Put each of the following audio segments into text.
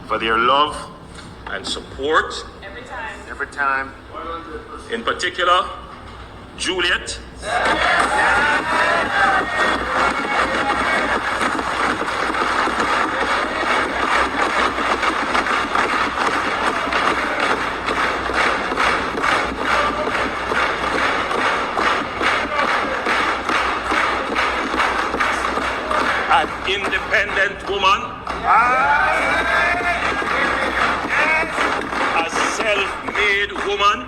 for their love and support. Every time. Every time. In particular, Juliet. An independent woman, a self-made woman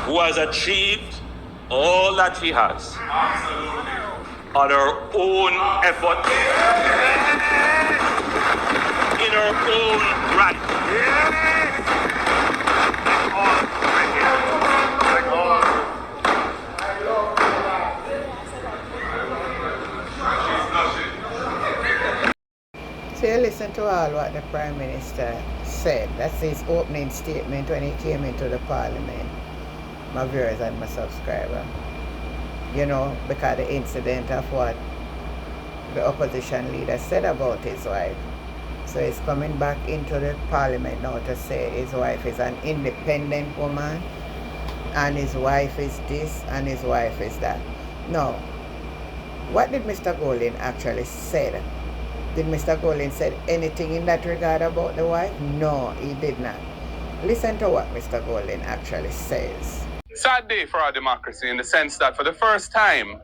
who has achieved all that she has on her own effort, in her own right. So you listen to all what the Prime Minister said. That's his opening statement when he came into the Parliament. My viewers and my subscriber. You know, because the incident of what the opposition leader said about his wife. So he's coming back into the Parliament now to say his wife is an independent woman and his wife is this and his wife is that. No. What did Mr. Golding actually say? Did Mr. Golding said anything in that regard about the wife? No, he did not. Listen to what Mr. Golding actually says. Sad day for our democracy in the sense that for the first time,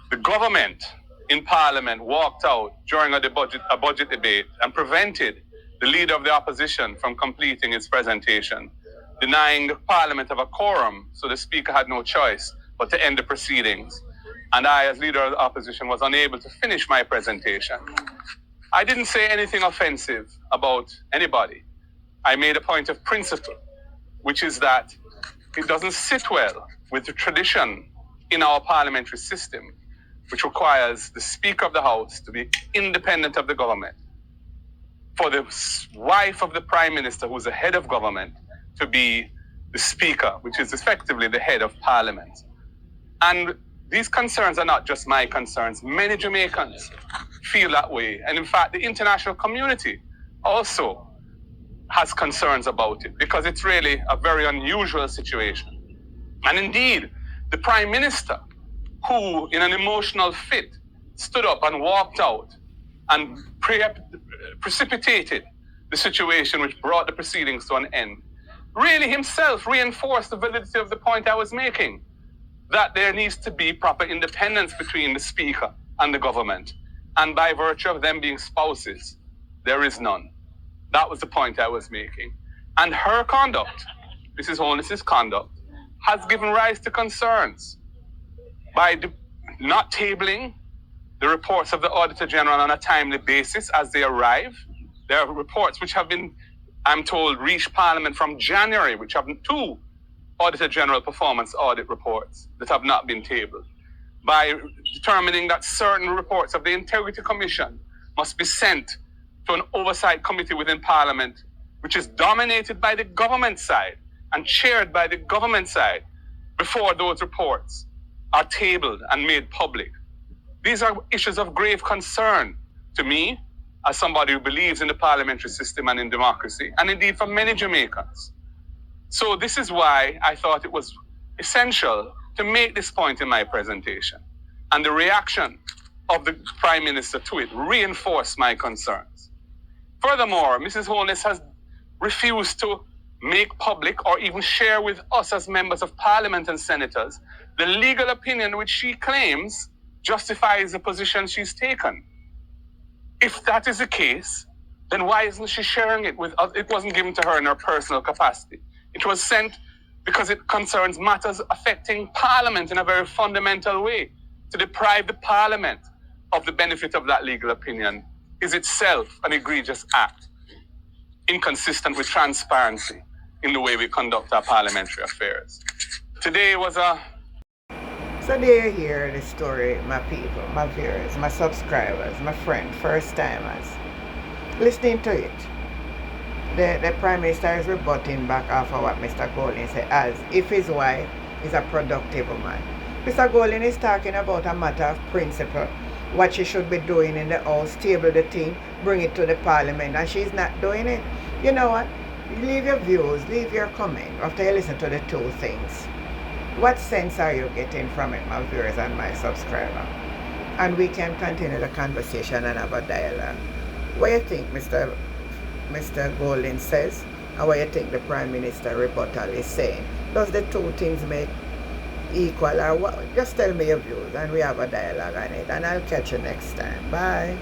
the government in Parliament walked out during a budget debate and prevented the leader of the opposition from completing his presentation, denying the Parliament of a quorum, so the Speaker had no choice but to end the proceedings. And I, as leader of the opposition, was unable to finish my presentation. I didn't say anything offensive about anybody. I made a point of principle, which is that it doesn't sit well with the tradition in our parliamentary system, which requires the Speaker of the House to be independent of the government, for the wife of the Prime Minister, who's the head of government, to be the Speaker, which is effectively the head of Parliament. And these concerns are not just my concerns. Many Jamaicans feel that way. And in fact, the international community also has concerns about it because it's really a very unusual situation. And indeed, the Prime Minister, who in an emotional fit stood up and walked out and precipitated the situation which brought the proceedings to an end, really himself reinforced the validity of the point I was making, that there needs to be proper independence between the Speaker and the government. And by virtue of them being spouses, there is none. That was the point I was making. And her conduct, Mrs. Holiness's conduct, has given rise to concerns by not tabling the reports of the Auditor General on a timely basis as they arrive. There are reports which have been, I'm told, reached Parliament from January, which have two Auditor General performance audit reports that have not been tabled, by determining that certain reports of the Integrity Commission must be sent to an oversight committee within Parliament, which is dominated by the government side and chaired by the government side before those reports are tabled and made public. These are issues of grave concern to me as somebody who believes in the parliamentary system and in democracy, and indeed for many Jamaicans. So this is why I thought it was essential to make this point in my presentation. And the reaction of the Prime Minister to it reinforced my concerns. Furthermore, Mrs. Holiness has refused to make public or even share with us as members of Parliament and senators the legal opinion which she claims justifies the position she's taken. If that is the case, then why isn't she sharing it with us? It wasn't given to her in her personal capacity. It was sent because it concerns matters affecting Parliament in a very fundamental way. To deprive the Parliament of the benefit of that legal opinion is itself an egregious act, inconsistent with transparency in the way we conduct our parliamentary affairs. Today was a... So there you hear the story, my people, my viewers, my subscribers, my friends, first timers. Listening to it, the Prime Minister is rebutting back off of what Mr. Golding said, as if his wife is a productive woman. Mr. Golding is talking about a matter of principle. what she should be doing in the House, table the thing, bring it to the Parliament, and she's not doing it. You know what? Leave your views, leave your comment after you listen to the two things. What sense are you getting from it, my viewers and my subscriber? And we can continue the conversation and have a dialogue. What do you think Mr. Golden says, and what do you think the Prime Minister rebuttal is saying? Does the two things make equal, or what? Just tell me your views and we have a dialogue on it, and I'll catch you next time. Bye.